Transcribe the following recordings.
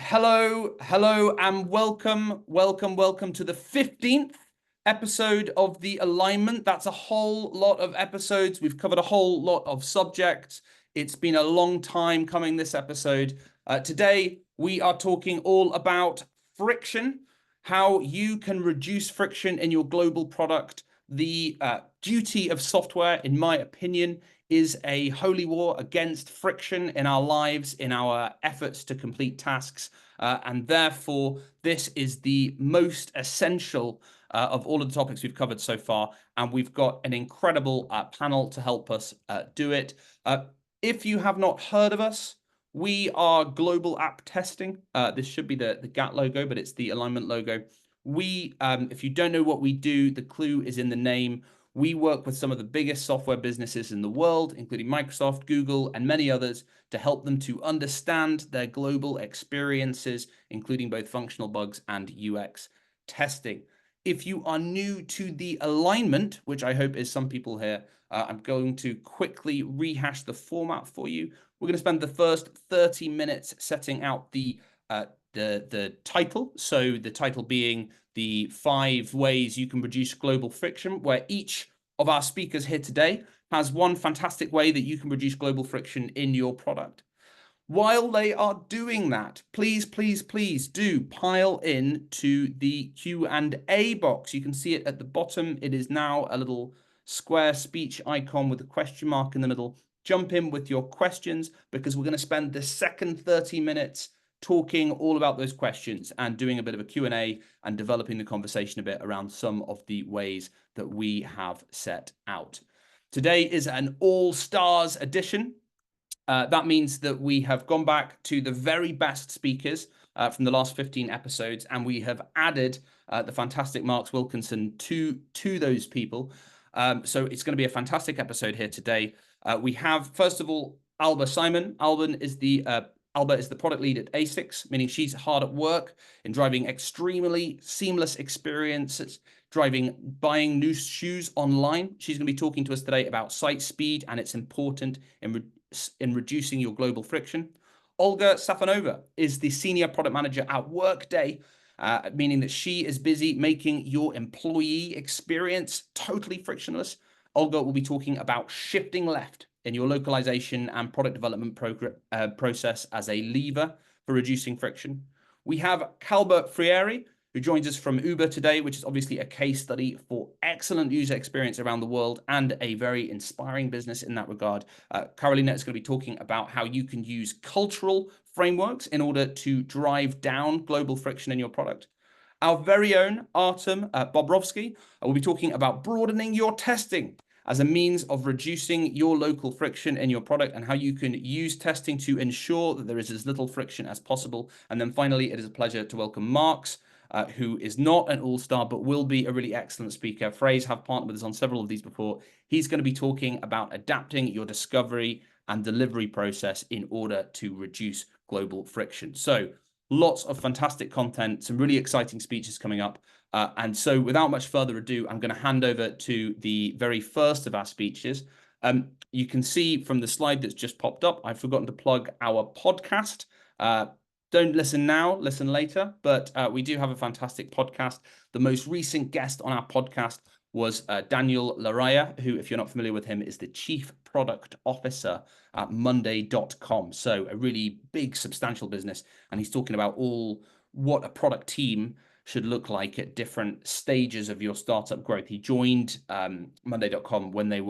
Hello, and welcome to the 15th episode of The Alignment. That's a whole lot of episodes. We've covered a whole lot of subjects. It's been a long time coming, this episode. Today, we are talking all about friction, how you can reduce friction in your global product. The duty of software, in my opinion, is a holy war against friction in our lives, in our efforts to complete tasks. And therefore, this is the most essential of all of the topics we've covered so far. And we've got an incredible panel to help us do it. If you have not heard of us, we are Global App Testing. This should be the GAT logo, but it's the alignment logo. If you don't know what we do, the clue is in the name. We work with some of the biggest software businesses in the world, including Microsoft, Google, and many others, to help them to understand their global experiences, including both functional bugs and UX testing. If you are new to the alignment, which I hope is some people here, I'm going to quickly rehash the format for you. We're going to spend the first 30 minutes setting out the title. So the title being the 5 ways you can reduce global friction, where each of our speakers here today has one fantastic way that you can reduce global friction in your product. While they are doing that, please do pile in to the Q&A box. You can see it at the bottom. It is now a little square speech icon with a question mark in the middle. Jump in with your questions, because we're going to spend the second 30 minutes talking all about those questions and doing a bit of a Q&A and developing the conversation a bit around some of the ways that we have set out. Today is an all-stars edition. That means that we have gone back to the very best speakers from the last 15 episodes, and we have added the fantastic Mark Wilkinson to those people. So it's going to be a fantastic episode here today. We have, first of all, Alba Simon. Alba is the product lead at ASICS, meaning she's hard at work in driving extremely seamless experiences, buying new shoes online. She's going to be talking to us today about site speed, and it's important in reducing your global friction. Olga Safanova is the senior product manager at Workday, meaning that she is busy making your employee experience totally frictionless. Olga will be talking about shifting left in your localization and product development process as a lever for reducing friction. We have Calbert Frieri, who joins us from Uber today, which is obviously a case study for excellent user experience around the world and a very inspiring business in that regard. Carolina is going to be talking about how you can use cultural frameworks in order to drive down global friction in your product. Our very own Artem Bobrovsky will be talking about broadening your testing as a means of reducing your local friction in your product, and how you can use testing to ensure that there is as little friction as possible. And then finally, it is a pleasure to welcome Marks, who is not an all-star, but will be a really excellent speaker. Phrase have partnered with us on several of these before. He's going to be talking about adapting your discovery and delivery process in order to reduce global friction. So lots of fantastic content, some really exciting speeches coming up. And so without much further ado, I'm going to hand over to the very first of our speeches. You can see from the slide that's just popped up, I've forgotten to plug our podcast. Don't listen now, listen later, but we do have a fantastic podcast. The most recent guest on our podcast was Daniel Laraya, who, if you're not familiar with him, is the Chief Product Officer at Monday.com. So a really big, substantial business. And he's talking about what a product team should look like at different stages of your startup growth. He joined Monday.com when they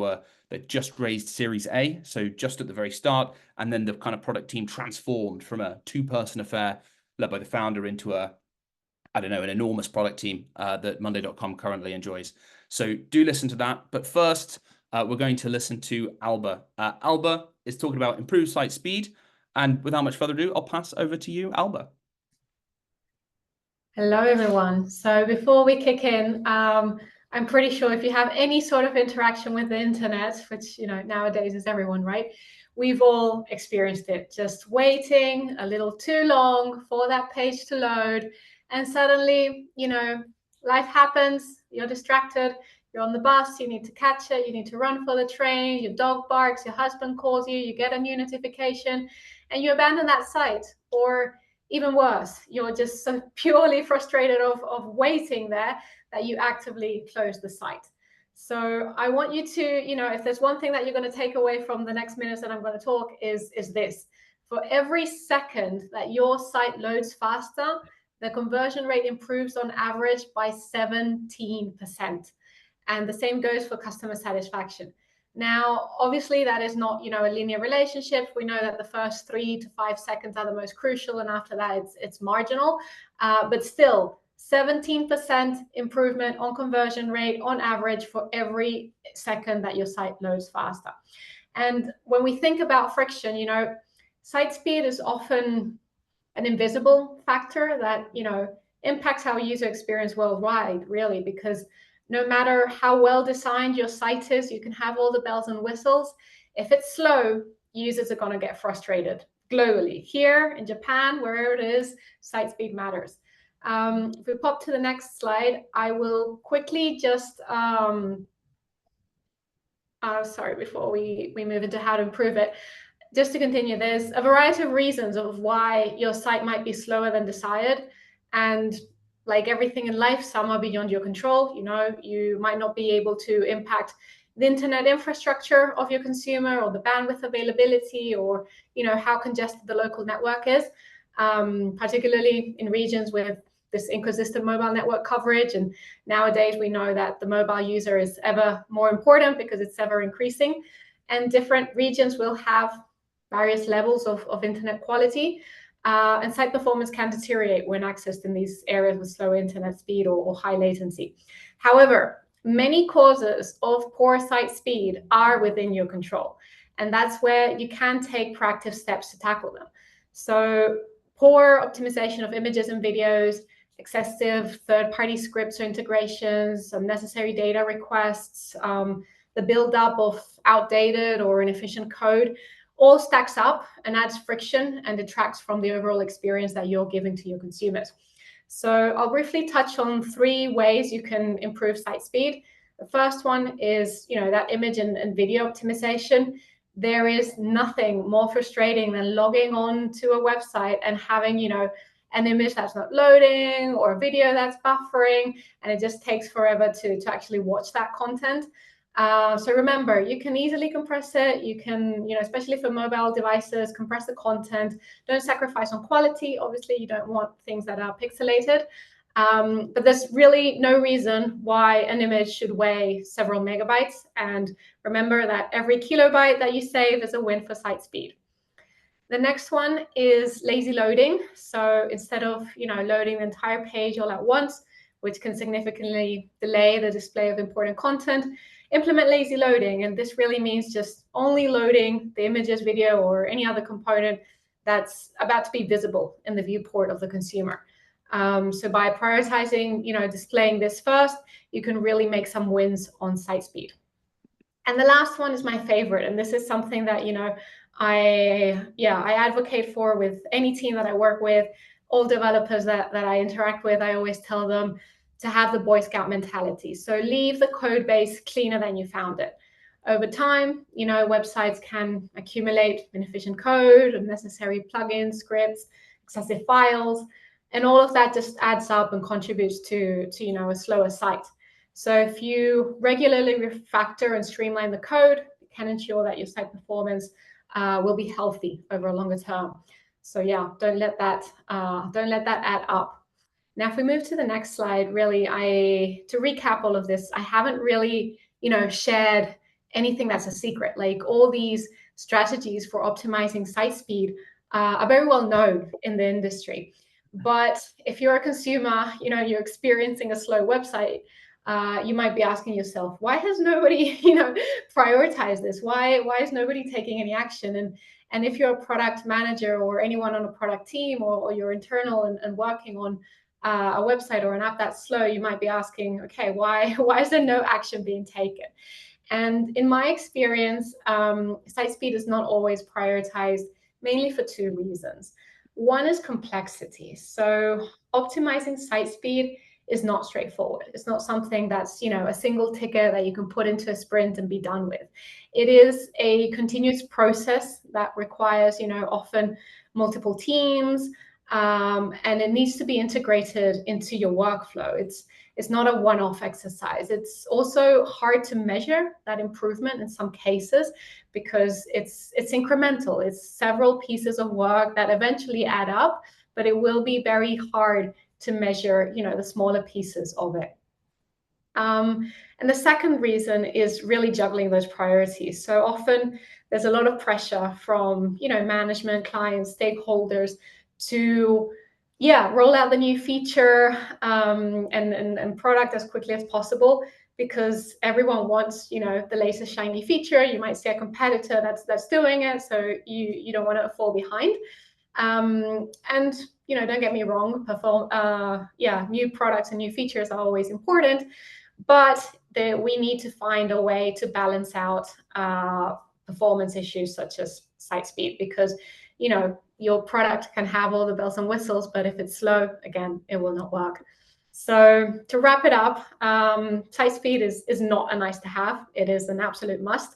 just raised Series A, so just at the very start, and then the kind of product team transformed from a 2-person affair led by the founder into an enormous product team that Monday.com currently enjoys. So do listen to that. But first, we're going to listen to Alba. Alba is talking about improved site speed. And without much further ado, I'll pass over to you, Alba. Hello, everyone. So before we kick in, I'm pretty sure if you have any sort of interaction with the internet, which, nowadays is everyone, right? We've all experienced it, just waiting a little too long for that page to load. And suddenly, life happens, you're distracted, you're on the bus, you need to catch it, you need to run for the train, your dog barks, your husband calls you, you get a new notification, and you abandon that site. Or even worse, you're just so purely frustrated of waiting there that you actively close the site. So I want you to, if there's one thing that you're going to take away from the next minutes that I'm going to talk is this. For every second that your site loads faster, the conversion rate improves on average by 17%. And the same goes for customer satisfaction. Now, obviously, that is not, a linear relationship. We know that the first 3 to 5 seconds are the most crucial, and after that, it's marginal. But still, 17% improvement on conversion rate on average for every second that your site loads faster. And when we think about friction, site speed is often an invisible factor that, impacts our user experience worldwide, really, because no matter how well designed your site is, you can have all the bells and whistles. If it's slow, users are going to get frustrated globally. Here in Japan, wherever it is, site speed matters. If we pop to the next slide, I will quickly just, before we move into how to improve it, just to continue, there's a variety of reasons of why your site might be slower than desired. And like everything in life, some are beyond your control. You might not be able to impact the internet infrastructure of your consumer, or the bandwidth availability, or how congested the local network is, particularly in regions with this inconsistent mobile network coverage. And nowadays we know that the mobile user is ever more important because it's ever increasing, and different regions will have various levels of internet quality, and site performance can deteriorate when accessed in these areas with slow internet speed or high latency. However, many causes of poor site speed are within your control, and that's where you can take proactive steps to tackle them. So poor optimization of images and videos, excessive third-party scripts or integrations, unnecessary data requests, the buildup of outdated or inefficient code, all stacks up and adds friction and detracts from the overall experience that you're giving to your consumers. So I'll briefly touch on 3 ways you can improve site speed. The first one is, that image and video optimization. There is nothing more frustrating than logging on to a website and having, an image that's not loading or a video that's buffering, and it just takes forever to actually watch that content. So remember, you can easily compress it. You can, especially for mobile devices, compress the content. Don't sacrifice on quality. Obviously, you don't want things that are pixelated. But there's really no reason why an image should weigh several megabytes. And remember that every kilobyte that you save is a win for site speed. The next one is lazy loading. So instead of, loading the entire page all at once, which can significantly delay the display of important content, implement lazy loading. And this really means just only loading the images, video, or any other component that's about to be visible in the viewport of the consumer. So by prioritizing, displaying this first, you can really make some wins on site speed. And the last one is my favorite. And this is something that, I advocate for with any team that I work with, all developers that I interact with. I always tell them to have the Boy Scout mentality. So leave the code base cleaner than you found it. Over time, websites can accumulate inefficient code, unnecessary plugins, scripts, excessive files, and all of that just adds up and contributes to a slower site. So if you regularly refactor and streamline the code, you can ensure that your site performance will be healthy over a longer term. So yeah, don't let that add up. Now, if we move to the next slide, really, to recap all of this, I haven't really, shared anything that's a secret. Like, all these strategies for optimizing site speed are very well known in the industry. But if you're a consumer, you're experiencing a slow website, you might be asking yourself, why has nobody, prioritized this? Why is nobody taking any action? And if you're a product manager or anyone on a product team, or you're internal and working on a website or an app that's slow, you might be asking, okay, why is there no action being taken? And in my experience, site speed is not always prioritized, mainly for 2 reasons. One is complexity. So optimizing site speed is not straightforward. It's not something that's, a single ticket that you can put into a sprint and be done with. It is a continuous process that requires, often multiple teams, and it needs to be integrated into your workflow. It's not a one-off exercise. It's also hard to measure that improvement in some cases because it's incremental. It's several pieces of work that eventually add up, but it will be very hard to measure, the smaller pieces of it. And the second reason is really juggling those priorities. So often there's a lot of pressure from, management, clients, stakeholders to, roll out the new feature and product as quickly as possible, because everyone wants, the latest shiny feature. You might see a competitor that's doing it, so you don't want to fall behind. And don't get me wrong, new products and new features are always important, but we need to find a way to balance out performance issues such as site speed, because your product can have all the bells and whistles, but if it's slow, again, it will not work. So to wrap it up, site speed is not a nice to have. It is an absolute must.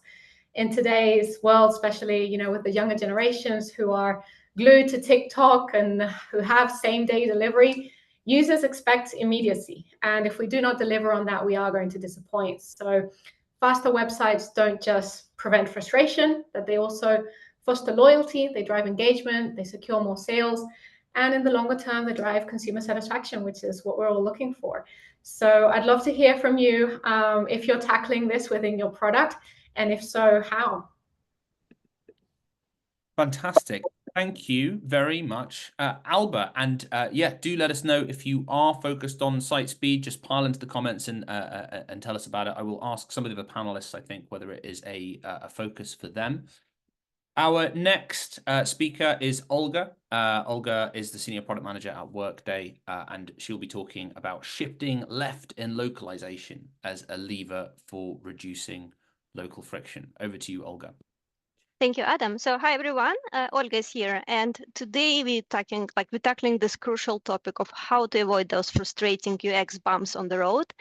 In today's world, especially with the younger generations who are glued to TikTok and who have same-day delivery, users expect immediacy. And if we do not deliver on that, we are going to disappoint. So faster websites don't just prevent frustration, but they also foster loyalty, they drive engagement, they secure more sales, and in the longer term, they drive consumer satisfaction, which is what we're all looking for. So I'd love to hear from you if you're tackling this within your product, and if so, how? Fantastic. Thank you very much, Alba. And do let us know if you are focused on site speed. Just pile into the comments and tell us about it. I will ask some of the other panelists, I think, whether it is a focus for them. Our next speaker is Olga. Olga is the Senior Product Manager at Workday, and she'll be talking about shifting left in localization as a lever for reducing local friction. Over to you, Olga. Thank you, Adam. So hi, everyone. Olga is here. And today we're tackling this crucial topic of how to avoid those frustrating UX bumps on the road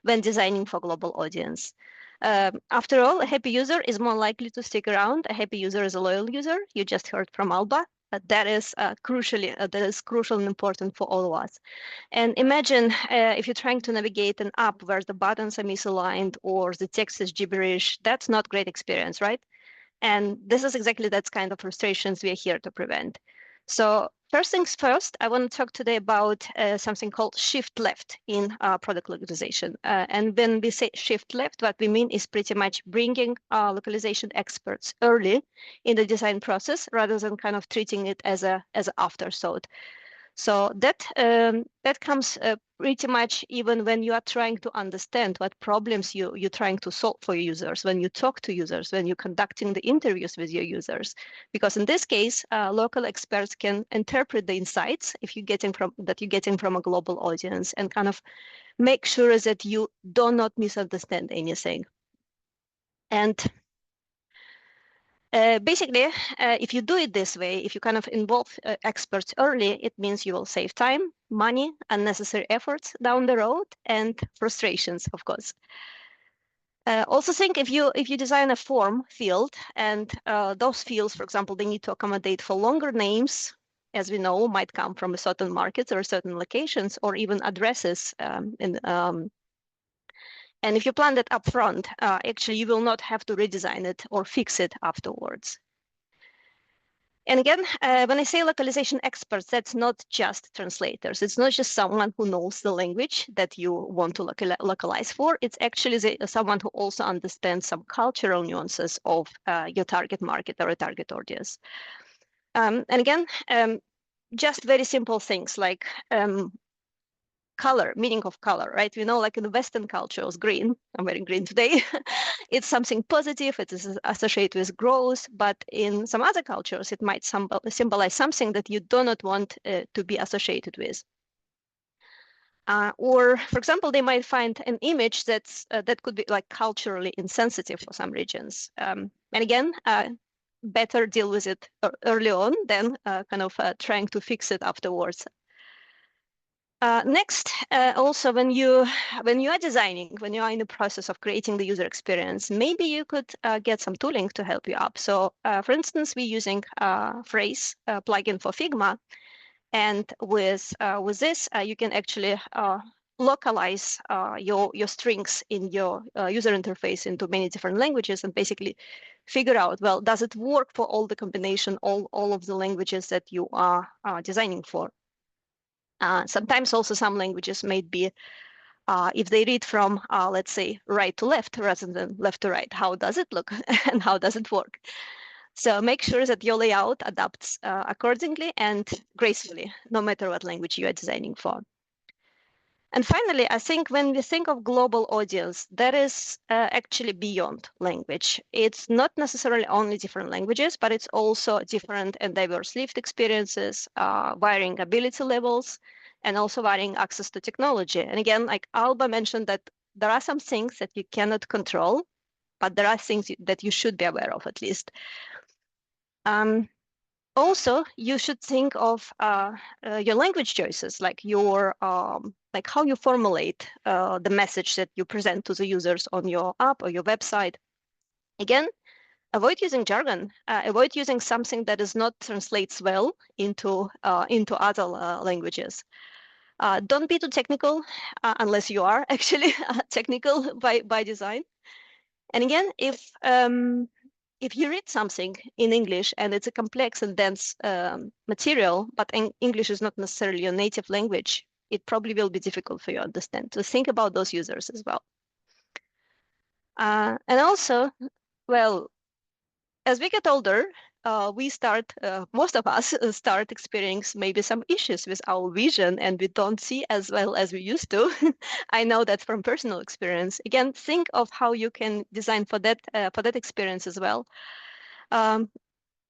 when designing for global audience. After all, a happy user is more likely to stick around. A happy user is a loyal user. You just heard from Alba. That is crucial and important for all of us. And imagine if you're trying to navigate an app where the buttons are misaligned or the text is gibberish. That's not great experience, right? And this is exactly that kind of frustrations we are here to prevent. So first things first, I want to talk today about something called shift left in product localization. And when we say shift left, what we mean is pretty much bringing localization experts early in the design process rather than kind of treating it as an afterthought. So that comes pretty much even when you are trying to understand what problems you're trying to solve for your users, when you talk to users, when you're conducting the interviews with your users. Because in this case, local experts can interpret the insights if you're getting from a global audience and kind of make sure that you do not misunderstand anything. And basically, if you do it this way, if you kind of involve experts early, it means you will save time, money, unnecessary efforts down the road, and frustrations, of course. Also think if you design a form field and those fields, for example, they need to accommodate for longer names, as we know, might come from a certain markets or certain locations or even addresses and if you plan that up front, actually, you will not have to redesign it or fix it afterwards. And again, when I say localization experts, that's not just translators. It's not just someone who knows the language that you want to localize for. It's actually someone who also understands some cultural nuances of your target market or a target audience. And again, just very simple things like color, meaning of color, right? We know like in the Western cultures, green, I'm wearing green today, it's something positive, it is associated with growth, but in some other cultures, it might symbolize something that you do not want to be associated with. Or, for example, they might find an image that could be like culturally insensitive for some regions. And again, better deal with it early on than kind of trying to fix it afterwards. Next, also when you are designing, when you are in the process of creating the user experience, maybe you could get some tooling to help you up. So, for instance, we're using Phrase plugin for Figma, And with this, you can actually localize your strings in your user interface into many different languages and basically figure out, well, does it work for all the combination, all of the languages that you are designing for? Sometimes also some languages may be, if they read from, let's say, right to left rather than left to right, how does it look and how does it work? So make sure that your layout adapts accordingly and gracefully, no matter what language you are designing for. And finally, I think when we think of global audience, that is actually beyond language. It's not necessarily only different languages, but it's also different and diverse lived experiences, varying ability levels, and also varying access to technology. And again, like Alba mentioned, that there are some things that you cannot control, but there are things that you should be aware of at least. Also, you should think of your language choices, like your like how you formulate the message that you present to the users on your app or your website. Again, avoid using jargon. Avoid using something that is not translates well into other languages. Don't be too technical unless you are actually technical by design. And again, if you read something in English and it's a complex and dense material, but English is not necessarily your native language, it probably will be difficult for you to understand. So think about those users as well. And also, well, as we get older, we start, most of us start experiencing maybe some issues with our vision and we don't see as well as we used to. I know that from personal experience. Again, think of how you can design for that experience as well.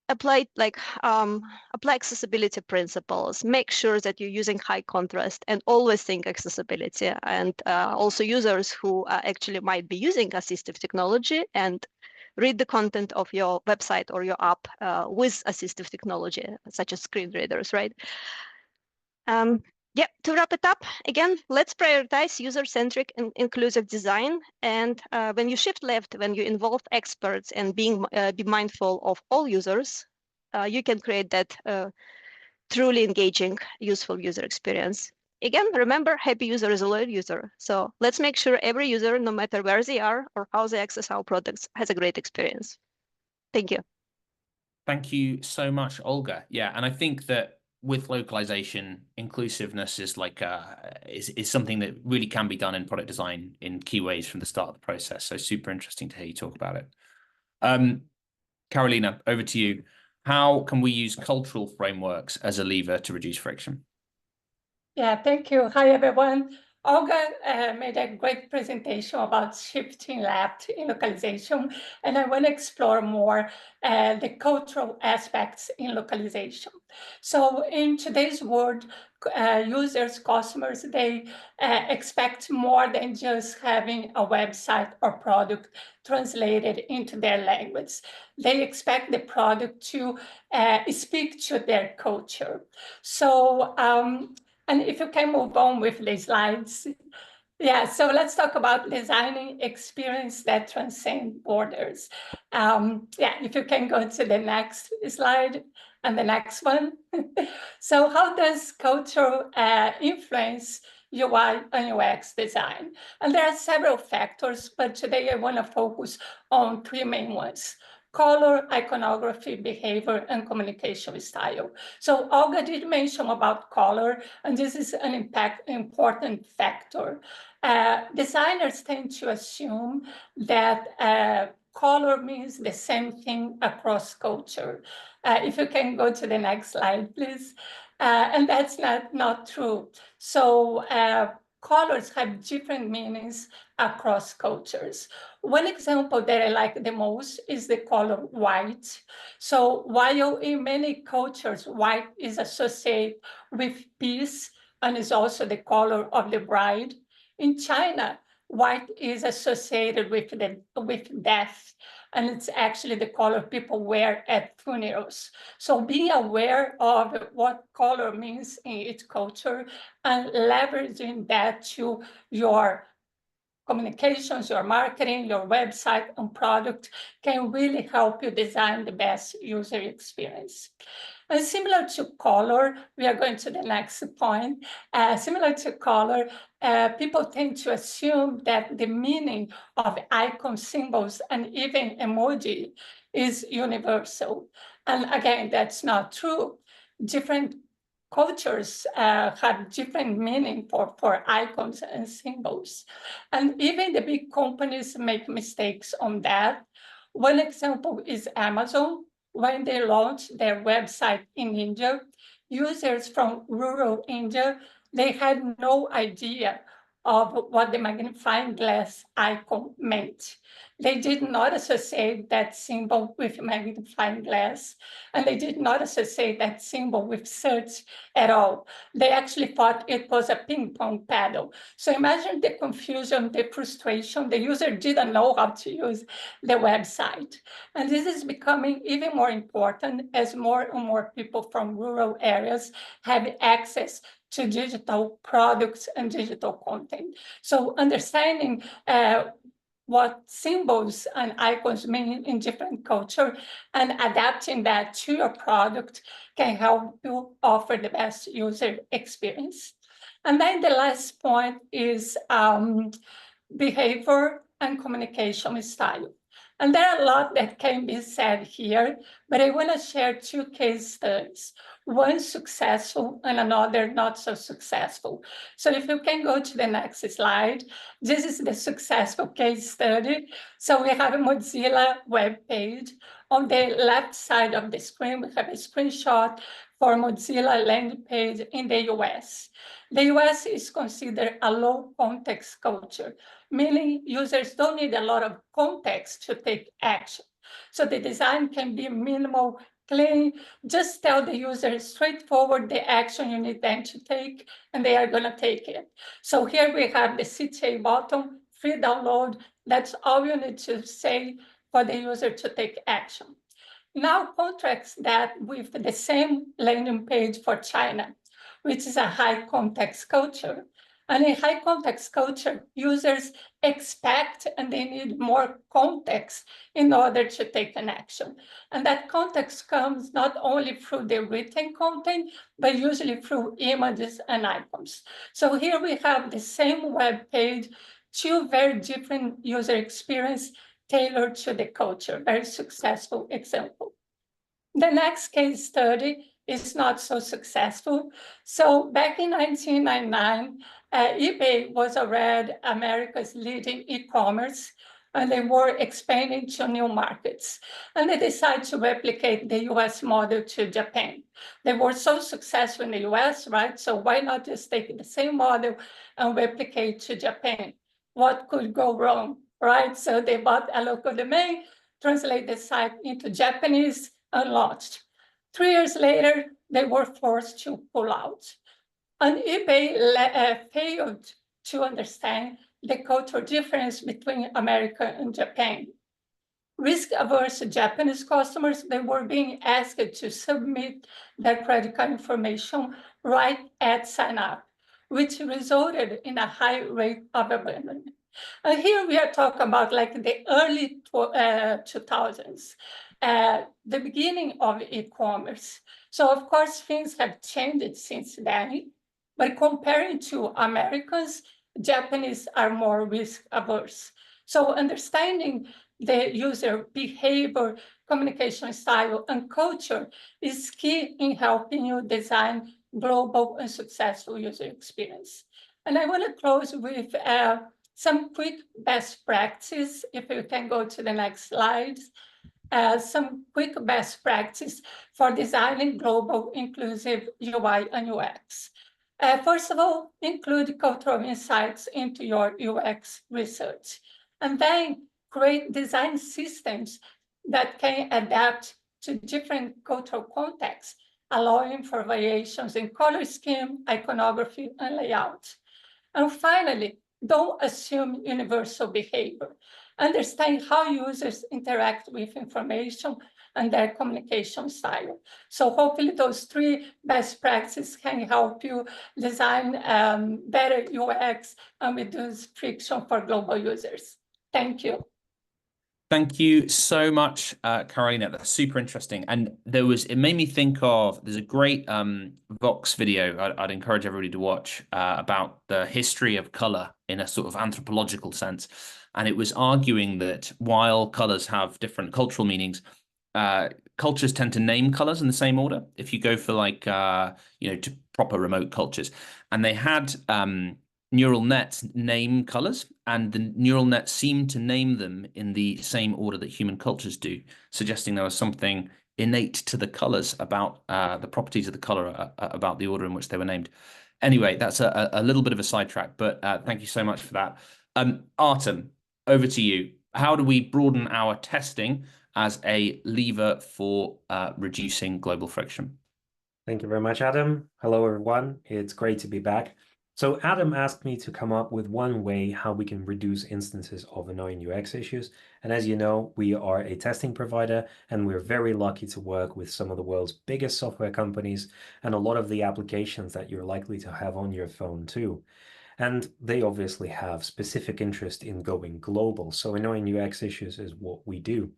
Apply accessibility principles, make sure that you're using high contrast and always think accessibility, and also users who actually might be using assistive technology and read the content of your website or your app with assistive technology, such as screen readers, right? Yeah, to wrap it up, again, let's prioritize user-centric and inclusive design. And when you shift left, when you involve experts and be mindful of all users, you can create that truly engaging, useful user experience. Again, remember, happy user is a loyal user. So let's make sure every user, no matter where they are or how they access our products, has a great experience. Thank you. Thank you so much, Olga. Yeah, and I think that with localization, inclusiveness is like is something that really can be done in product design in key ways from the start of the process. So super interesting to hear you talk about it. Carolina, over to you. How can we use cultural frameworks as a lever to reduce friction? Yeah, thank you. Hi, everyone. Olga made a great presentation about shifting left in localization, and I want to explore more the cultural aspects in localization. So in today's world, users, customers, they expect more than just having a website or product translated into their language. They expect the product to speak to their culture. So, and if you can move on with the slides. Yeah, so let's talk about designing experience that transcend borders. Yeah, if you can go to the next slide and the next one. So how does culture influence UI and UX design? And there are several factors, but today I want to focus on three main ones: color, iconography, behavior, and communication style. So Olga did mention about color, and this is an important factor. Designers tend to assume that color means the same thing across culture. If you can go to the next slide, please. And that's not true. So colors have different meanings across cultures. One example that I like the most is the color white. So while in many cultures, white is associated with peace and is also the color of the bride, in China, white is associated with death, and it's actually the color people wear at funerals. So being aware of what color means in each culture and leveraging that to your communications, your marketing, your website and product can really help you design the best user experience. And similar to color, we are going to the next point. Similar to color, people tend to assume that the meaning of icon symbols and even emoji is universal. And again, that's not true. Different cultures have different meaning for icons and symbols. And even the big companies make mistakes on that. One example is Amazon. When they launched their website in India, users from rural India, they had no idea of what the magnifying glass icon meant. They did not associate that symbol with magnifying glass, and they did not associate that symbol with search at all. They actually thought it was a ping pong paddle. So imagine the confusion, the frustration. The user didn't know how to use the website. And this is becoming even more important as more and more people from rural areas have access to digital products and digital content. So understanding what symbols and icons mean in different culture and adapting that to your product can help you offer the best user experience. And then the last point is behavior and communication style. And there are a lot that can be said here, but I want to share two case studies, one successful and another not so successful. So if you can go to the next slide, this is the successful case study. So we have a Mozilla web page. On the left side of the screen, we have a screenshot for Mozilla landing page in the US. The US is considered a low context culture, meaning users don't need a lot of context to take action. So the design can be minimal, clean, just tell the user straightforward the action you need them to take, and they are gonna take it. So here we have the CTA button, free download. That's all you need to say for the user to take action. Now contrast that with the same landing page for China, which is a high context culture. And in high context culture, users expect and they need more context in order to take an action. And that context comes not only through the written content, but usually through images and icons. So here we have the same web page, two very different user experience tailored to the culture, very successful example. The next case study is not so successful. So back in 1999, eBay was already America's leading e-commerce, and they were expanding to new markets. And they decided to replicate the US model to Japan. They were so successful in the US, right? So why not just take the same model and replicate to Japan? What could go wrong, right? So they bought a local domain, translate the site into Japanese, and launched. 3 years later, they were forced to pull out. And eBay failed to understand the cultural difference between America and Japan. Risk-averse Japanese customers, they were being asked to submit their credit card information right at sign-up, which resulted in a high rate of abandonment. And here we are talking about like the early 2000s, the beginning of e-commerce. So of course, things have changed since then, but comparing to Americans, Japanese are more risk averse. So understanding the user behavior, communication style, and culture is key in helping you design global and successful user experience. And I want to close with some quick best practice, if you can go to the next slide. Some quick best practice for designing global inclusive UI and UX. First of all, include cultural insights into your UX research. And then create design systems that can adapt to different cultural contexts, allowing for variations in color scheme, iconography, and layout. And finally, don't assume universal behavior. Understand how users interact with information and their communication style. So hopefully those three best practices can help you design better UX and reduce friction for global users. Thank you. Thank you so much, Carolina. That's super interesting. And it made me think of, there's a great Vox video I'd encourage everybody to watch about the history of color in a sort of anthropological sense. And it was arguing that while colors have different cultural meanings, cultures tend to name colors in the same order. If you go for like, to proper remote cultures, and they had neural nets name colors, and the neural nets seem to name them in the same order that human cultures do, suggesting there was something innate to the colors about the properties of the color, about the order in which they were named. Anyway, that's a little bit of a sidetrack, but thank you so much for that. Artem, over to you. How do we broaden our testing as a lever for reducing global friction? Thank you very much, Adam. Hello, everyone. It's great to be back. So Adam asked me to come up with one way how we can reduce instances of annoying UX issues. And as you know, we are a testing provider, and we're very lucky to work with some of the world's biggest software companies and a lot of the applications that you're likely to have on your phone too. And they obviously have specific interest in going global. So annoying UX issues is what we do.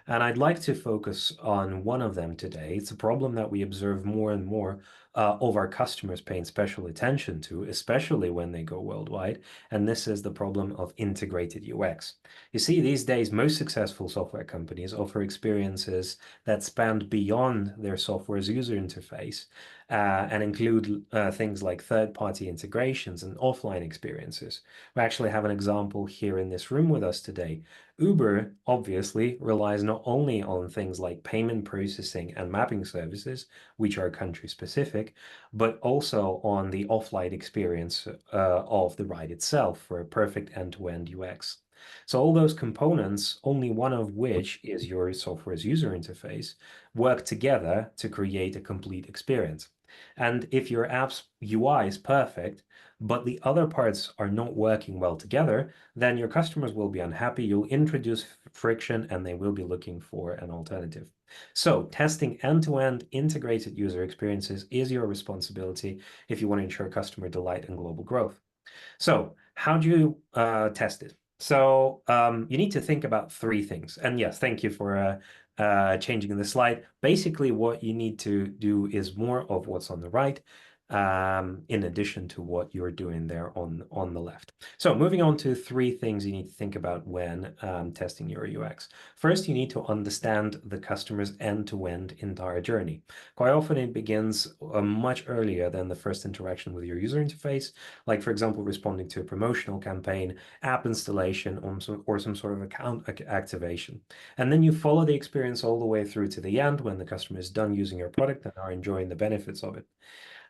And I'd like to focus on one of them today. It's a problem that we observe more and more of our customers paying special attention to, especially when they go worldwide. And this is the problem of integrated UX. You see, these days, most successful software companies offer experiences that span beyond their software's user interface and include things like third-party integrations and offline experiences. We actually have an example here in this room with us today. Uber obviously relies not only on things like payment processing and mapping services, which are country specific, but also on the offline experience of the ride itself for a perfect end-to-end UX. So all those components, only one of which is your software's user interface, work together to create a complete experience. And if your app's UI is perfect, but the other parts are not working well together, then your customers will be unhappy, you'll introduce friction, and they will be looking for an alternative. So testing end-to-end integrated user experiences is your responsibility if you want to ensure customer delight and global growth. So how do you test it? So you need to think about three things. And yes, thank you for changing the slide. Basically, what you need to do is more of what's on the right, in addition to what you're doing there on the left. So moving on to three things you need to think about when testing your UX. First, you need to understand the customer's end-to-end entire journey. Quite often it begins much earlier than the first interaction with your user interface, like for example, responding to a promotional campaign, app installation, or some sort of account activation. And then you follow the experience all the way through to the end when the customer is done using your product and are enjoying the benefits of it.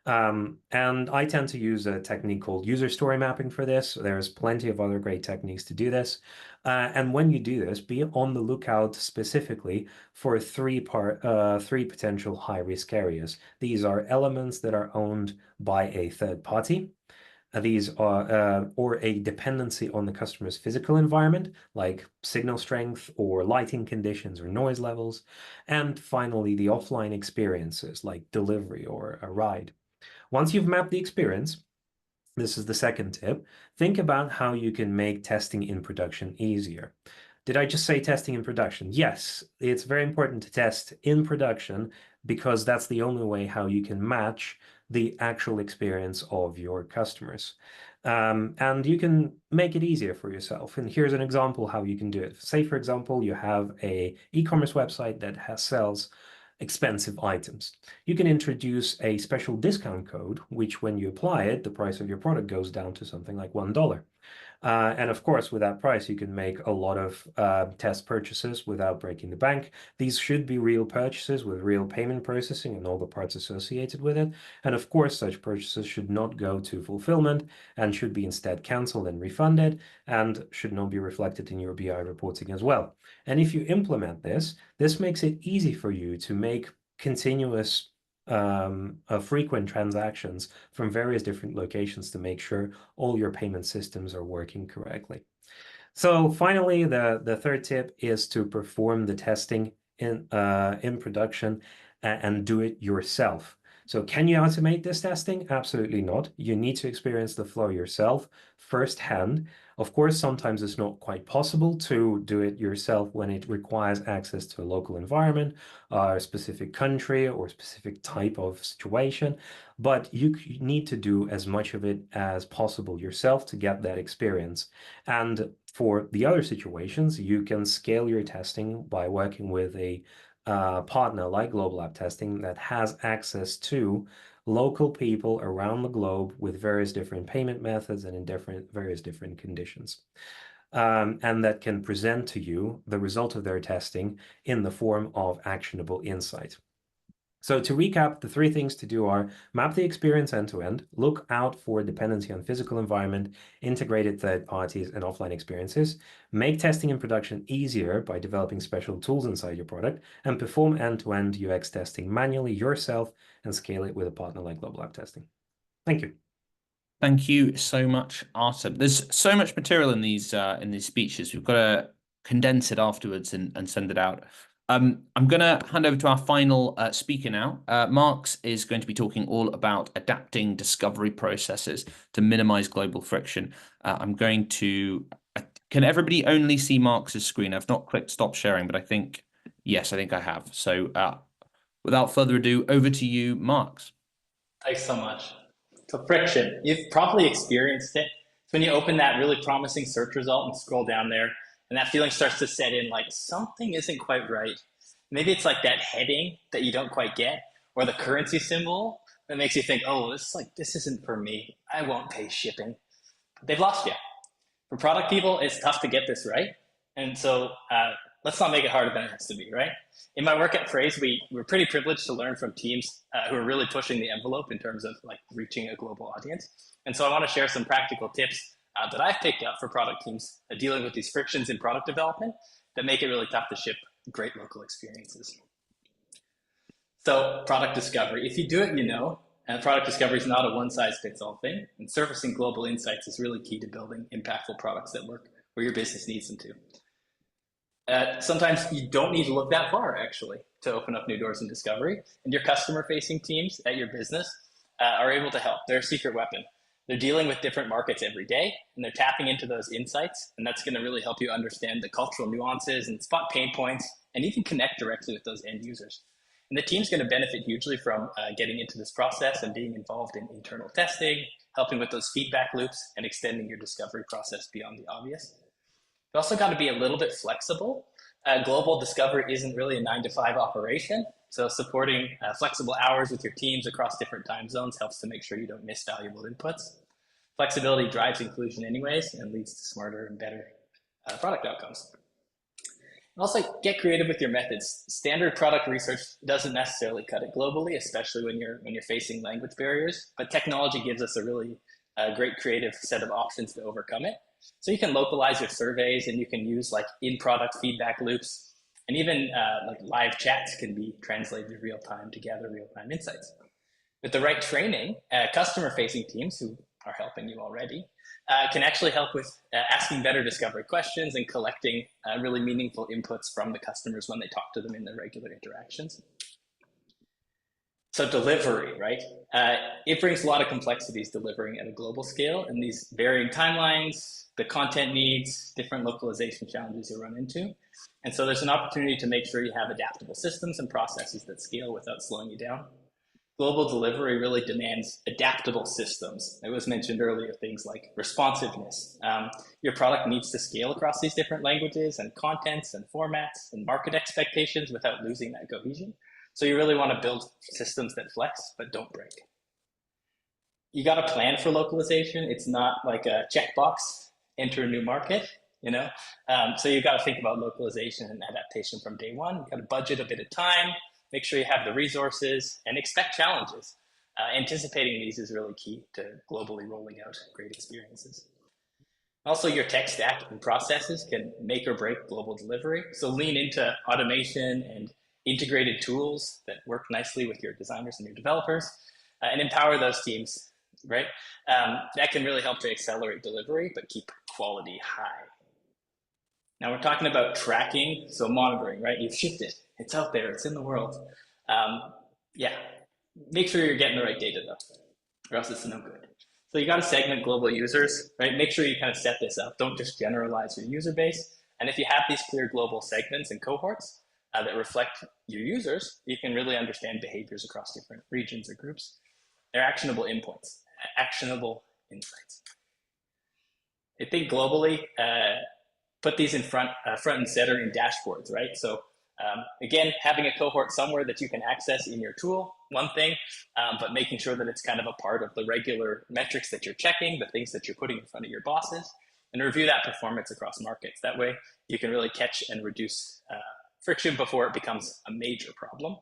And I tend to use a technique called user story mapping for this. There's plenty of other great techniques to do this. And when you do this, be on the lookout specifically for three potential high-risk areas. These are elements that are owned by a third party. These are or a dependency on the customer's physical environment, like signal strength or lighting conditions or noise levels. And finally, the offline experiences like delivery or a ride. Once you've mapped the experience, this is the second tip, think about how you can make testing in production easier. Did I just say testing in production? Yes, it's very important to test in production because that's the only way how you can match the actual experience of your customers. And you can make it easier for yourself. And here's an example how you can do it. Say, for example, you have a e-commerce website that sells expensive items. You can introduce a special discount code, which when you apply it, the price of your product goes down to something like $1. And of course, with that price, you can make a lot of test purchases without breaking the bank. These should be real purchases with real payment processing and all the parts associated with it. And of course, such purchases should not go to fulfillment and should be instead canceled and refunded and should not be reflected in your BI reporting as well. And if you implement this, this makes it easy for you to make continuous frequent transactions from various different locations to make sure all your payment systems are working correctly. So finally, the third tip is to perform the testing in production and do it yourself. So can you automate this testing? Absolutely not. You need to experience the flow yourself firsthand. Of course, sometimes it's not quite possible to do it yourself when it requires access to a local environment, a specific country, or specific type of situation. But you need to do as much of it as possible yourself to get that experience. And for the other situations, you can scale your testing by working with a partner like Global App Testing that has access to local people around the globe with various different payment methods and in various different conditions. And that can present to you the result of their testing in the form of actionable insight. So to recap, the 3 things to do are map the experience end-to-end, look out for dependency on physical environment, integrated third parties, and offline experiences, make testing in production easier by developing special tools inside your product, and perform end-to-end UX testing manually yourself and scale it with a partner like Global App Testing. Thank you. Thank you so much, Artem. There's so much material in these speeches. We've got to condense it afterwards and send it out. I'm going to hand over to our final speaker now. Marx is going to be talking all about adapting discovery processes to minimize global friction. I'm going to... Can everybody only see Marx's screen? I've not clicked stop sharing, but I think, yes, I think I have. So without further ado, over to you, Marx. Thanks so much. So friction, you've probably experienced it. It's when you open that really promising search result and scroll down there, and that feeling starts to set in like something isn't quite right. Maybe it's like that heading that you don't quite get, or the currency symbol that makes you think, oh, this isn't for me. I won't pay shipping. But they've lost you. For product people, it's tough to get this right. And so let's not make it harder than it has to be, right? In my work at Phrase, we're pretty privileged to learn from teams who are really pushing the envelope in terms of like reaching a global audience. And so I want to share some practical tips that I've picked up for product teams dealing with these frictions in product development that make it really tough to ship great local experiences. So product discovery, if you do it, you know, and product discovery is not a one-size-fits-all thing, and surfacing global insights is really key to building impactful products that work where your business needs them to. Sometimes you don't need to look that far, actually, to open up new doors in discovery, and your customer-facing teams at your business are able to help. They're a secret weapon. They're dealing with different markets every day, and they're tapping into those insights, and that's going to really help you understand the cultural nuances and spot pain points, and even connect directly with those end users. And the team's going to benefit hugely from getting into this process and being involved in internal testing, helping with those feedback loops, and extending your discovery process beyond the obvious. You also got to be a little bit flexible. Global discovery isn't really a 9-to-5 operation, so supporting flexible hours with your teams across different time zones helps to make sure you don't miss valuable inputs. Flexibility drives inclusion anyways and leads to smarter and better product outcomes. And also get creative with your methods. Standard product research doesn't necessarily cut it globally, especially when you're facing language barriers, but technology gives us a really great creative set of options to overcome it. So you can localize your surveys, and you can use like in-product feedback loops, and even like live chats can be translated real time to gather real-time insights. With the right training, customer-facing teams who are helping you already can actually help with asking better discovery questions and collecting really meaningful inputs from the customers when they talk to them in their regular interactions. So delivery, right? It brings a lot of complexities delivering at a global scale, and these varying timelines, the content needs, different localization challenges you run into. And so there's an opportunity to make sure you have adaptable systems and processes that scale without slowing you down. Global delivery really demands adaptable systems. It was mentioned earlier, things like responsiveness. Your product needs to scale across these different languages and contents and formats and market expectations without losing that cohesion. So you really want to build systems that flex but don't break. You got to plan for localization. It's not like a checkbox, enter a new market, you know? So you got to think about localization and adaptation from day one. You got to budget a bit of time, make sure you have the resources, and expect challenges. Anticipating these is really key to globally rolling out great experiences. Also, your tech stack and processes can make or break global delivery. So lean into automation and integrated tools that work nicely with your designers and your developers, and empower those teams, right? That can really help to accelerate delivery, but keep quality high. Now we're talking about tracking, so monitoring, right? You've shipped it, it's out there, it's in the world. Yeah, make sure you're getting the right data though, or else it's no good. So you got to segment global users, right? Make sure you kind of set this up. Don't just generalize your user base. And if you have these clear global segments and cohorts that reflect your users, you can really understand behaviors across different regions or groups. They're actionable inputs, actionable insights. I think globally, put these in front and center in dashboards, right? So again, having a cohort somewhere that you can access in your tool, one thing, but making sure that it's kind of a part of the regular metrics that you're checking, the things that you're putting in front of your bosses, and review that performance across markets. That way you can really catch and reduce friction before it becomes a major problem.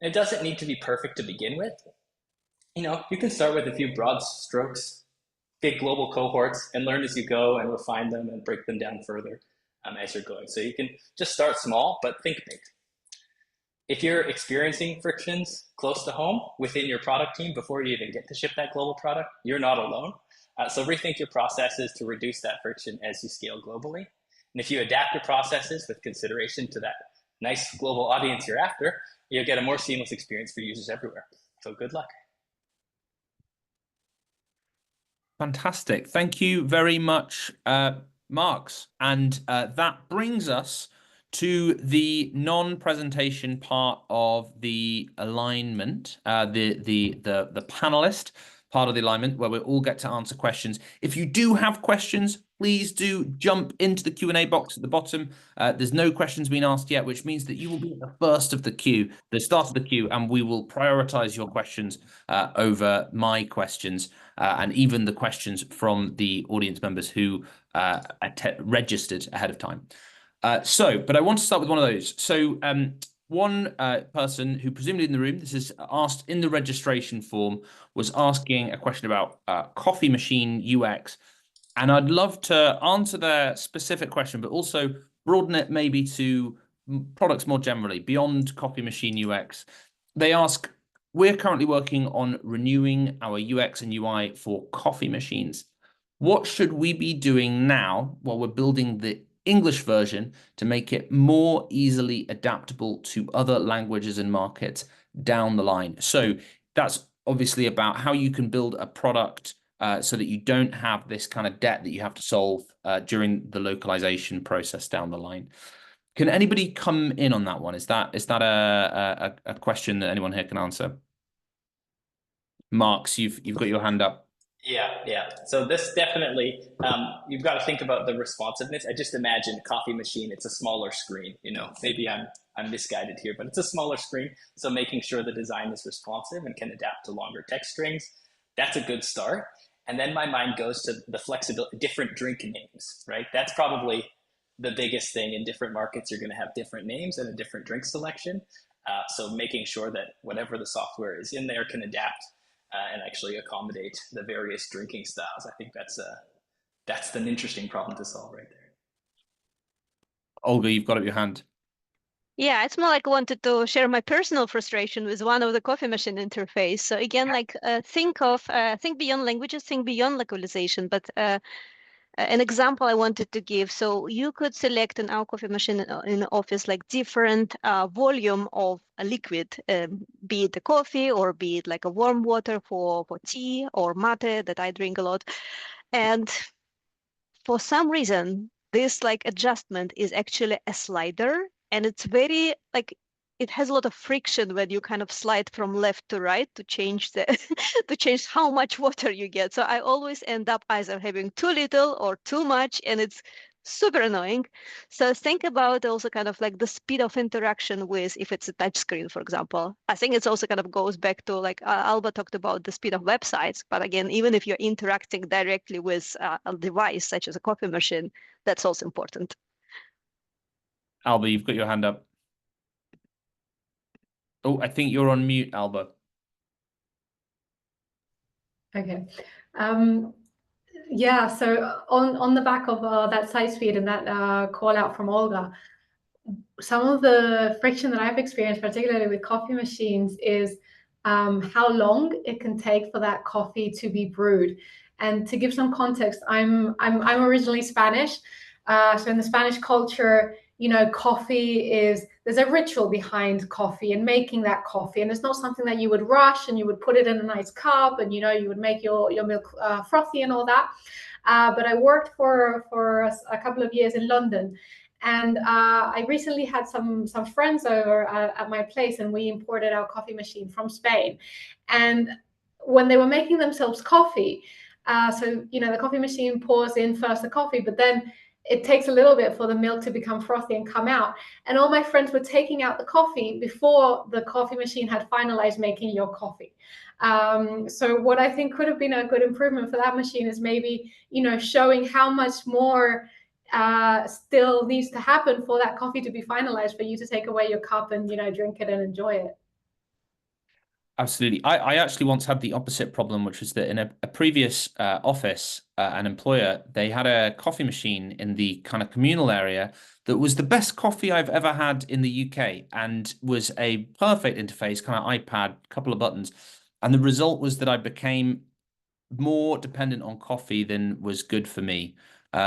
And it doesn't need to be perfect to begin with. You know, you can start with a few broad strokes, big global cohorts, and learn as you go and refine them and break them down further as you're going. So you can just start small, but think big. If you're experiencing frictions close to home within your product team before you even get to ship that global product, you're not alone. So rethink your processes to reduce that friction as you scale globally. And if you adapt your processes with consideration to that nice global audience you're after, you'll get a more seamless experience for users everywhere. So good luck. Fantastic. Thank you very much, Marks. And that brings us to the non-presentation part of the alignment, the panelist part of the alignment, where we all get to answer questions. If you do have questions, please do jump into the Q&A box at the bottom. There's no questions being asked yet, which means that you will be at the first of the queue, the start of the queue, and we will prioritize your questions over my questions and even the questions from the audience members who registered ahead of time. But I want to start with one of those. So one person who presumably in the room, this is asked in the registration form, was asking a question about coffee machine UX. And I'd love to answer their specific question, but also broaden it maybe to products more generally, beyond coffee machine UX. They ask, we're currently working on renewing our UX and UI for coffee machines. What should we be doing now while we're building the English version to make it more easily adaptable to other languages and markets down the line? So that's obviously about how you can build a product so that you don't have this kind of debt that you have to solve during the localization process down the line. Can anybody come in on that one? Is that a question that anyone here can answer? Marks, you've got your hand up. Yeah. So this definitely, you've got to think about the responsiveness. I just imagine a coffee machine, it's a smaller screen, you know, maybe I'm misguided here, but it's a smaller screen. So making sure the design is responsive and can adapt to longer text strings, that's a good start. And then my mind goes to the flexibility, different drink names, right? That's probably the biggest thing. In different markets, you're going to have different names and a different drink selection. So making sure that whatever the software is in there can adapt and actually accommodate the various drinking styles. I think that's an interesting problem to solve right there. Olga, you've got up your hand. Yeah, it's more like I wanted to share my personal frustration with one of the coffee machine interface. So again, like think beyond languages, think beyond localization. But an example I wanted to give. So you could select in our coffee machine in the office like different volume of a liquid, be it the coffee or be it like a warm water for tea or mate that I drink a lot. And for some reason, this like adjustment is actually a slider, and it's very like it has a lot of friction when you kind of slide from left to right to change the to change how much water you get. So I always end up either having too little or too much, and it's super annoying. So think about also kind of like the speed of interaction with, if it's a touch screen, for example. I think it's also kind of goes back to like Alba talked about the speed of websites. But again, even if you're interacting directly with a device such as a coffee machine, that's also important. Alba, you've got your hand up. Oh, I think you're on mute, Alba. Okay. Yeah, so on the back of that site speed and that call out from Olga, some of the friction that I've experienced, particularly with coffee machines, is how long it can take for that coffee to be brewed. And to give some context, I'm originally Spanish, so in the Spanish culture, you know, coffee is there's a ritual behind coffee and making that coffee, and it's not something that you would rush and you would put it in a nice cup and you would make your milk frothy and all that. But I worked for a couple of years in London, and I recently had some friends over at my place, and we imported our coffee machine from Spain. And when they were making themselves coffee, so the coffee machine pours in first the coffee, but then it takes a little bit for the milk to become frothy and come out. And all my friends were taking out the coffee before the coffee machine had finalized making your coffee. So what I think could have been a good improvement for that machine is maybe, showing how much more still needs to happen for that coffee to be finalized, for you to take away your cup and, drink it and enjoy it. Absolutely. I actually once had the opposite problem, which was that in a previous office, an employer, they had a coffee machine in the kind of communal area that was the best coffee I've ever had in the UK, and was a perfect interface, kind of iPad, couple of buttons. And the result was that I became more dependent on coffee than was good for me.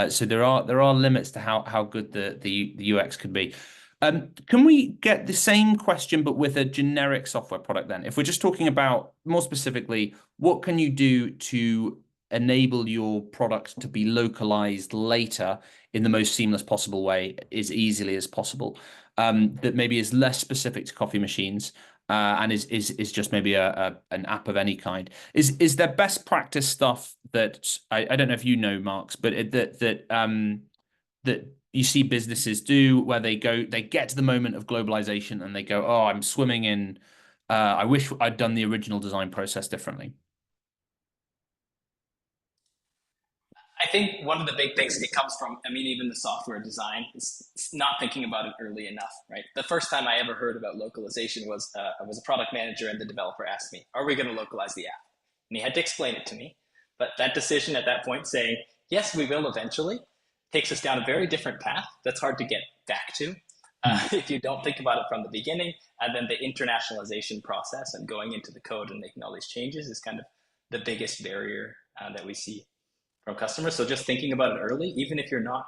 So there are limits to how good the UX could be. Can we get the same question but with a generic software product then? If we're just talking about more specifically, what can you do to enable your product to be localized later in the most seamless possible way, as easily as possible, that maybe is less specific to coffee machines, and is just maybe an app of any kind? Is there best practice stuff that I don't know if you know, Marks, but that you see businesses do, where they get to the moment of globalization and they go, oh, I'm swimming in, I wish I'd done the original design process differently? I think one of the big things, it comes from, even the software design, it's not thinking about it early enough, right? The first time I ever heard about localization was, I was a product manager and the developer asked me, are we going to localize the app? And he had to explain it to me. But that decision at that point saying, yes, we will eventually, takes us down a very different path that's hard to get back to if you don't think about it from the beginning. And then the internationalization process and going into the code and making all these changes is kind of the biggest barrier that we see from customers. So just thinking about it early, even if you're not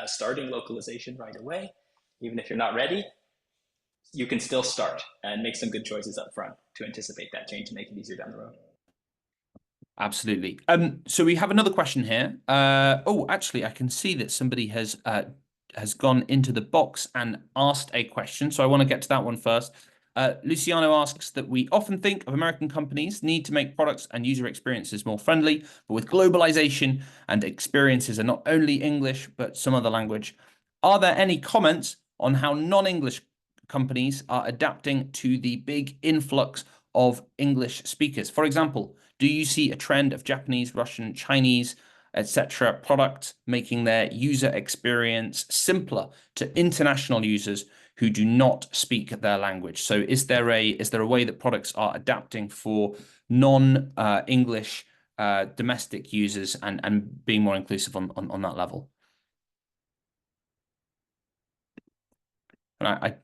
starting localization right away, even if you're not ready, you can still start and make some good choices up front to anticipate that change and make it easier down the road. Absolutely. So we have another question here. Oh, actually, I can see that somebody has gone into the box and asked a question. So I want to get to that one first. Luciano asks that we often think of American companies need to make products and user experiences more friendly, but with globalization and experiences are not only English, but some other language. Are there any comments on how non-English companies are adapting to the big influx of English speakers? For example, do you see a trend of Japanese, Russian, Chinese, etc. products making their user experience simpler to international users who do not speak their language? So is there a way that products are adapting for non-English domestic users and being more inclusive on that level? And I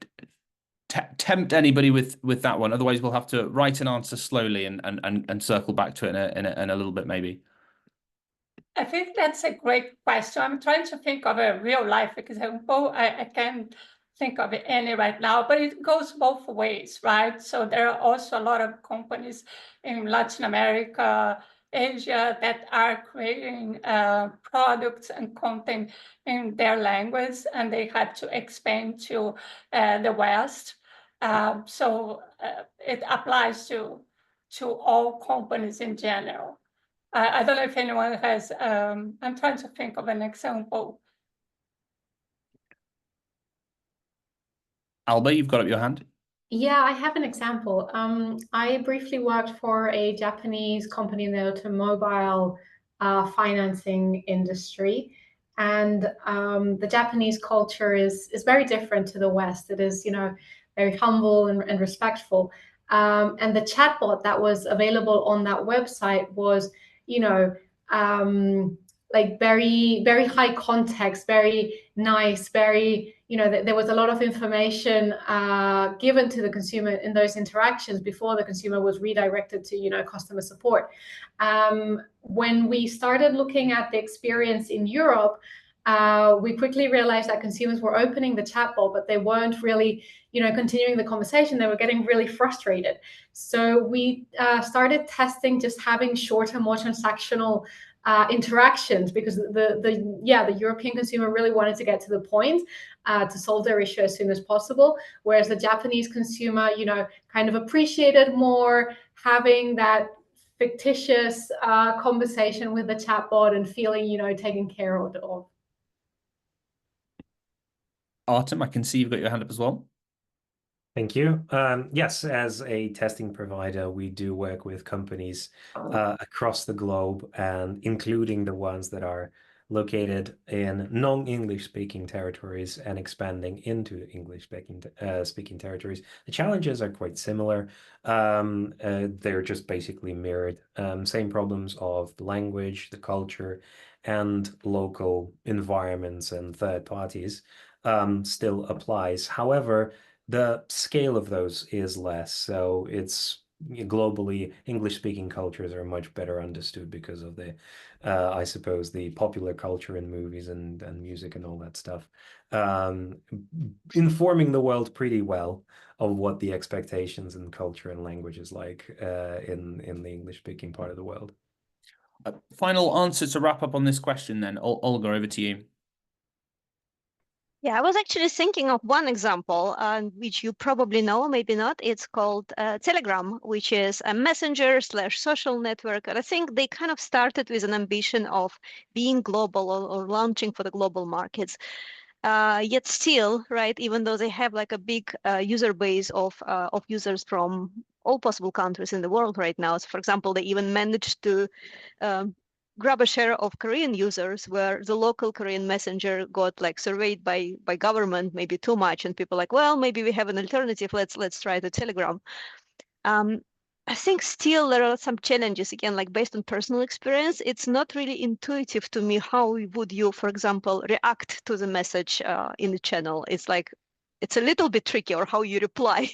tempt anybody with that one. Otherwise, we'll have to write an answer slowly and circle back to it in a little bit, maybe. I think that's a great question. I'm trying to think of a real life example. I can't think of any right now, but it goes both ways, right? So there are also a lot of companies in Latin America, Asia, that are creating products and content in their language, and they have to expand to the West. So it applies to all companies in general. I don't know if anyone has, I'm trying to think of an example. Alba, you've got up your hand. Yeah, I have an example. I briefly worked for a Japanese company in the automobile financing industry. And the Japanese culture is very different to the West. It is, very humble and respectful. And the chatbot that was available on that website was, like very, very high context, very nice, very, there was a lot of information given to the consumer in those interactions before the consumer was redirected to, customer support. When we started looking at the experience in Europe, we quickly realized that consumers were opening the chatbot, but they weren't really, continuing the conversation. They were getting really frustrated. So we started testing just having shorter, more transactional interactions, because the European consumer really wanted to get to the point to solve their issue as soon as possible, whereas the Japanese consumer, kind of appreciated more having that fictitious conversation with the chatbot and feeling, taken care of. Artem, I can see you've got your hand up as well. Thank you. Yes, as a testing provider, we do work with companies across the globe, and including the ones that are located in non-English speaking territories and expanding into English speaking territories. The challenges are quite similar. They're just basically mirrored. Same problems of the language, the culture, and local environments and third parties still applies. However, the scale of those is less, so it's globally English-speaking cultures are much better understood because of the, I suppose, the popular culture in movies and music and all that stuff, informing the world pretty well of what the expectations and culture and language is like in the English-speaking part of the world. Final answer to wrap up on this question, then, Olga, over to you. Yeah, I was actually thinking of one example, which you probably know, maybe not. It's called Telegram, which is a messenger/social network. And I think they kind of started with an ambition of being global or launching for the global markets. Yet still, right, even though they have like a big user base of users from all possible countries in the world right now. So, for example, they even managed to grab a share of Korean users, where the local Korean messenger got like surveyed by government maybe too much, and people like, well, maybe we have an alternative. Let's try the Telegram. I think still there are some challenges, again, like based on personal experience. It's not really intuitive to me how would you, for example, react to the message in the channel. It's like, it's a little bit tricky, or how you reply.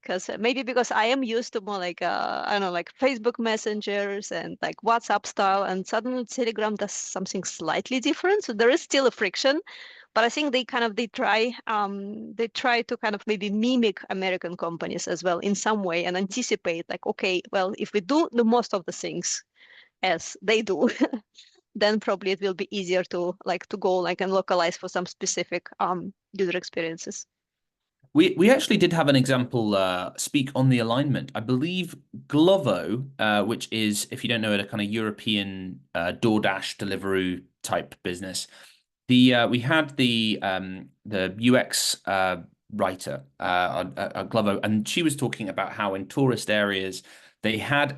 Because maybe because I am used to more like, I don't know, like Facebook messengers and like WhatsApp style, and suddenly Telegram does something slightly different. So there is still a friction, but I think they try to kind of maybe mimic American companies as well in some way, and anticipate like, okay, well, if we do the most of the things as they do, then probably it will be easier to go like and localize for some specific user experiences. We actually did have an example speak on the alignment. I believe Glovo, which is, if you don't know it, a kind of European DoorDash Deliveroo type business. We had the UX writer at Glovo, and she was talking about how in tourist areas they had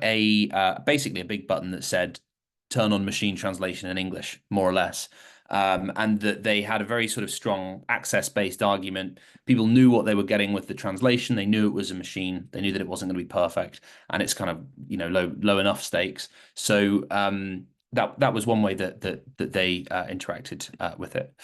basically a big button that said "turn on machine translation in English," more or less. And that they had a very sort of strong access-based argument. People knew what they were getting with the translation. They knew it was a machine. They knew that it wasn't going to be perfect, and it's kind of low enough stakes. So that was one way that they interacted with it.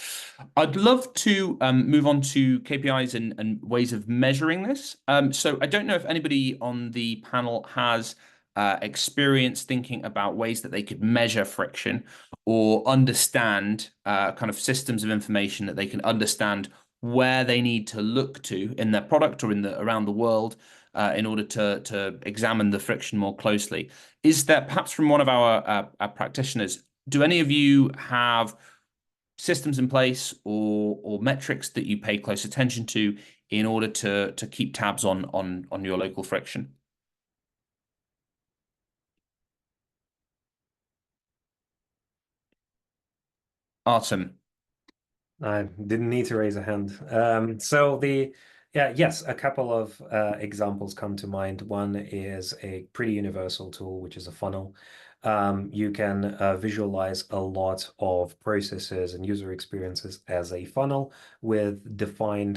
I'd love to move on to KPIs and ways of measuring this. So I don't know if anybody on the panel has experience thinking about ways that they could measure friction or understand kind of systems of information that they can understand where they need to look to in their product or around the world in order to examine the friction more closely. Is that perhaps from one of our practitioners? Do any of you have systems in place or metrics that you pay close attention to in order to keep tabs on your local friction? Artem. I didn't need to raise a hand. Yes, a couple of examples come to mind. One is a pretty universal tool, which is a funnel. You can visualize a lot of processes and user experiences as a funnel with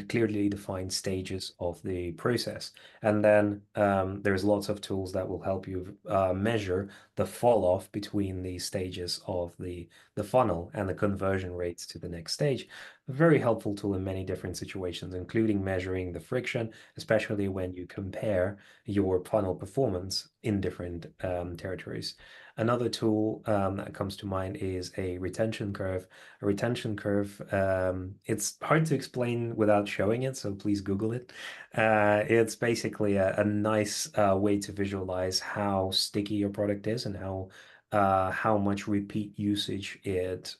clearly defined stages of the process. And then there's lots of tools that will help you measure the fall off between the stages of the funnel and the conversion rates to the next stage. a very helpful tool in many different situations, including measuring the friction, especially when you compare your funnel performance in different territories. Another tool that comes to mind is a retention curve. A retention curve, it's hard to explain without showing it, so please Google it. It's basically a nice way to visualize how sticky your product is and how much repeat usage it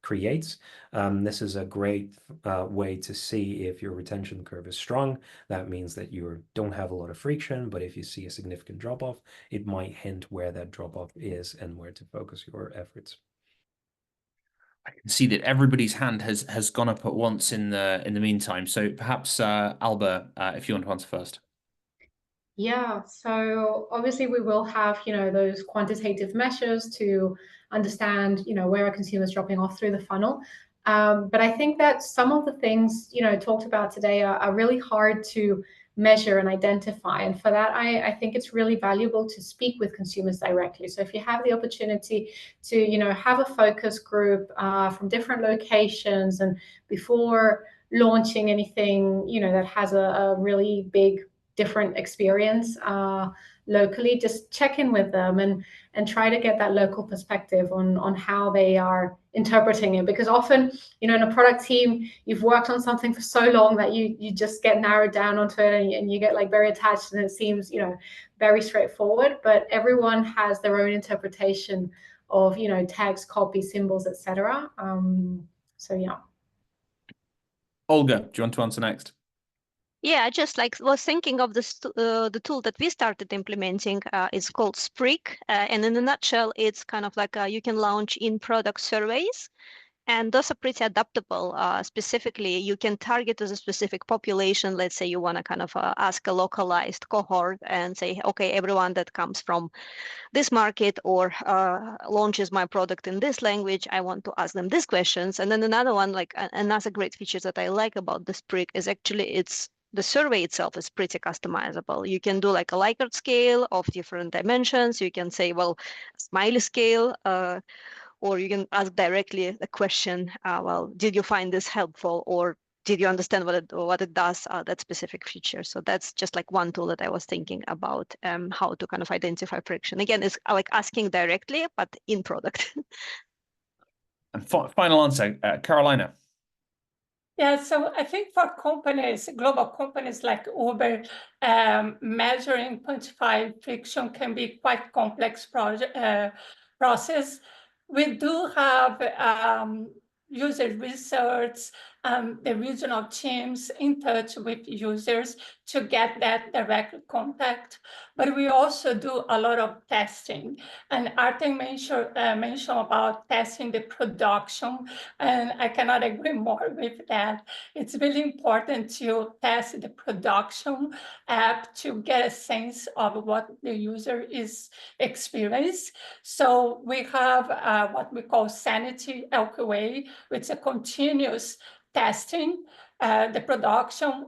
creates. This is a great way to see if your retention curve is strong. That means that you don't have a lot of friction, but if you see a significant drop-off, it might hint where that drop-off is and where to focus your efforts. I can see that everybody's hand has gone up at once in the meantime. So perhaps Alba, if you want to answer first. Yeah, so obviously we will have, those quantitative measures to understand, where a consumer is dropping off through the funnel. But I think that some of the things, talked about today are really hard to measure and identify. And for that, I think it's really valuable to speak with consumers directly. So if you have the opportunity to, have a focus group from different locations, and before launching anything, that has a really big different experience locally, just check in with them and try to get that local perspective on how they are interpreting it, because often, in a product team, you've worked on something for so long that you just get narrowed down onto it, and you get like very attached, and it seems very straightforward, but everyone has their own interpretation of tags, copy, symbols, etc. So yeah. Olga, do you want to answer next? Yeah, I just was thinking of this the tool that we started implementing. It's called Sprig, and in a nutshell, it's kind of like you can launch in-product surveys, and those are pretty adaptable. Specifically, you can target as a specific population. Let's say you want to kind of ask a localized cohort and say, okay, everyone that comes from this market or launches my product in this language, I want to ask them these questions. And then another one, another great feature that I like about the Sprig is actually the survey itself is pretty customizable. You can do like a Likert scale of different dimensions. You can say, well, smiley scale, or you can ask directly the question, well, did you find this helpful, or did you understand what it does, that specific feature? So that's just like one tool that I was thinking about, how to kind of identify friction. Again, it's like asking directly, but in product. And final answer, Carolina. Yeah, so I think for companies, global companies like Uber, measuring quantified friction can be quite complex process. We do have user research, the regional teams in touch with users to get that direct contact. But we also do a lot of testing. And Artem mentioned about testing the production, and I cannot agree more with that. It's really important to test the production app to get a sense of what the user is experiencing. So we have what we call sanity LQA, which is a continuous testing the production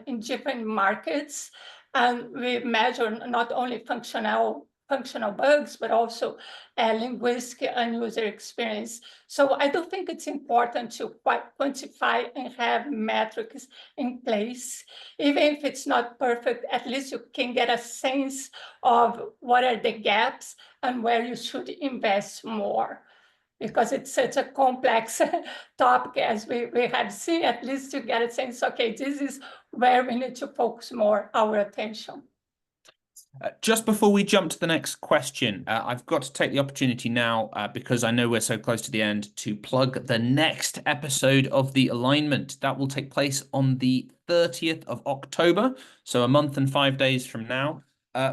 in different markets. And we measure not only functional bugs, but also linguistic and user experience. So I do think it's important to quantify and have metrics in place. Even if it's not perfect, at least you can get a sense of what are the gaps and where you should invest more. Because it's such a complex topic, as we have seen, at least to get a sense, okay, this is where we need to focus more our attention. Just before we jump to the next question, I've got to take the opportunity now, because I know we're so close to the end, to plug the next episode of The Alignment. That will take place on the 30th of October, so a month and 5 days from now.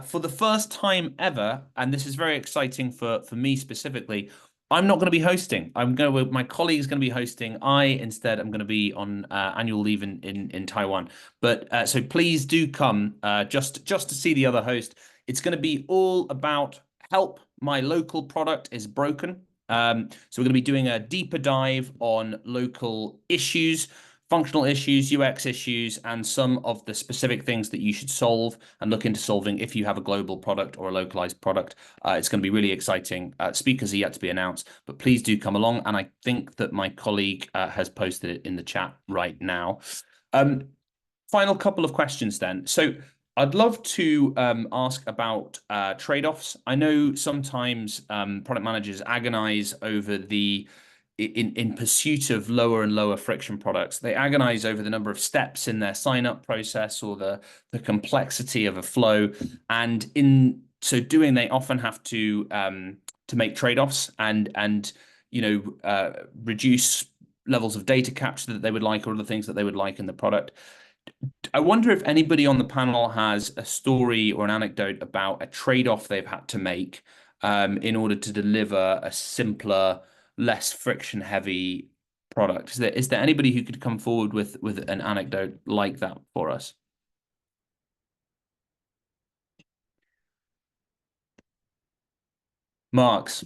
For the first time ever, and this is very exciting for me specifically, I'm not going to be hosting. My colleague's going to be hosting. Instead am going to be on annual leave in Taiwan. But so please do come just to see the other host. It's going to be all about help. My local product is broken. So we're going to be doing a deeper dive on local issues functional issues, UX issues, and some of the specific things that you should solve and look into solving if you have a global product or a localized product. It's going to be really exciting. Speakers are yet to be announced, but please do come along. And I think that my colleague has posted it in the chat right now. Final couple of questions then. So I'd love to ask about trade-offs. I know sometimes product managers agonize over in pursuit of lower and lower friction products. They agonize over the number of steps in their sign-up process or the complexity of a flow. And in so doing, they often have to make trade-offs and reduce levels of data capture that they would like or other things that they would like in the product. I wonder if anybody on the panel has a story or an anecdote about a trade-off they've had to make in order to deliver a simpler, less friction-heavy product. Is there anybody who could come forward with an anecdote like that for us? Marks.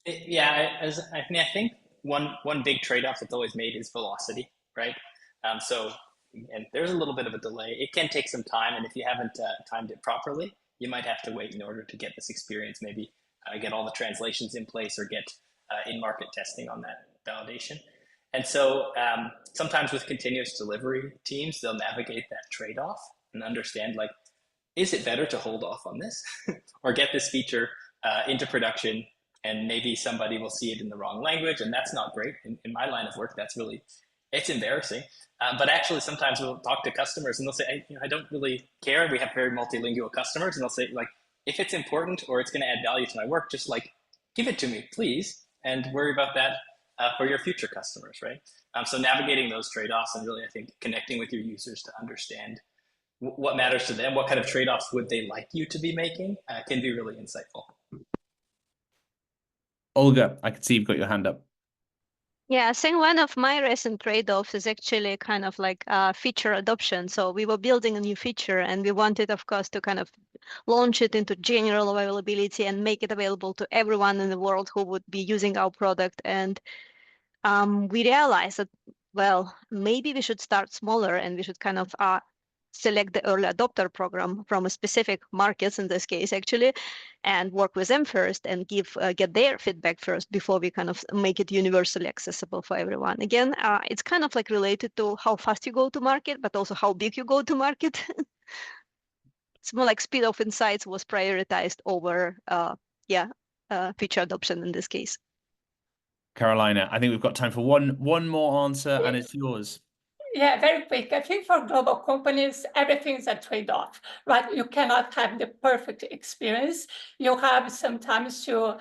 Yeah, I think one big trade-off that's always made is velocity, right? And there's a little bit of a delay. It can take some time, and if you haven't timed it properly, you might have to wait in order to get this experience, maybe get all the translations in place or get in-market testing on that validation. And so sometimes with continuous delivery teams, they'll navigate that trade-off and understand, like, is it better to hold off on this or get this feature into production, and maybe somebody will see it in the wrong language, and that's not great. In my line of work, it's embarrassing. But actually, sometimes we'll talk to customers and they'll say, I don't really care. We have very multilingual customers, and they'll say, like, if it's important or it's going to add value to my work, just like, give it to me, please, and worry about that for your future customers, right? So navigating those trade-offs and really, I think, connecting with your users to understand what matters to them, what kind of trade-offs would they like you to be making, can be really insightful. Olga, I can see you've got your hand up. Yeah, I think one of my recent trade-offs is actually kind of like feature adoption. So we were building a new feature and we wanted, of course, to kind of launch it into general availability and make it available to everyone in the world who would be using our product. And we realized that, well, maybe we should start smaller and we should kind of select the early adopter program from a specific markets in this case, actually, and work with them first and get their feedback first before we kind of make it universally accessible for everyone. Again, it's kind of like related to how fast you go to market, but also how big you go to market. It's more like speed of insights was prioritized over, feature adoption in this case. Carolina, I think we've got time for one more answer, and it's yours. Yeah, very quick. I think for global companies, everything is a trade-off, right? You cannot have the perfect experience. You have sometimes to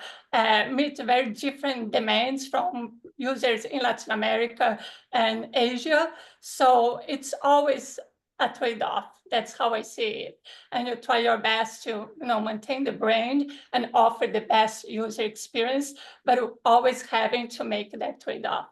meet very different demands from users in Latin America and Asia. So it's always a trade-off. That's how I see it. And you try your best to maintain the brand and offer the best user experience, but always having to make that trade-off.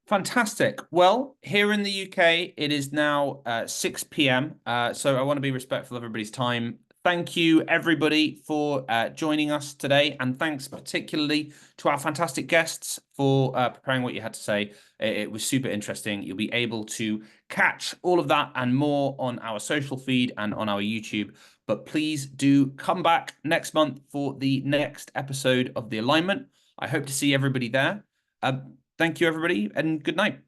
Fantastic. Well, here in the UK, it is now 6 p.m. So I want to be respectful of everybody's time. Thank you, everybody, for joining us today. And thanks particularly to our fantastic guests for preparing what you had to say. It was super interesting. You'll be able to catch all of that and more on our social feed and on our YouTube. But please do come back next month for the next episode of The Alignment. I hope to see everybody there. Thank you, everybody, and good night.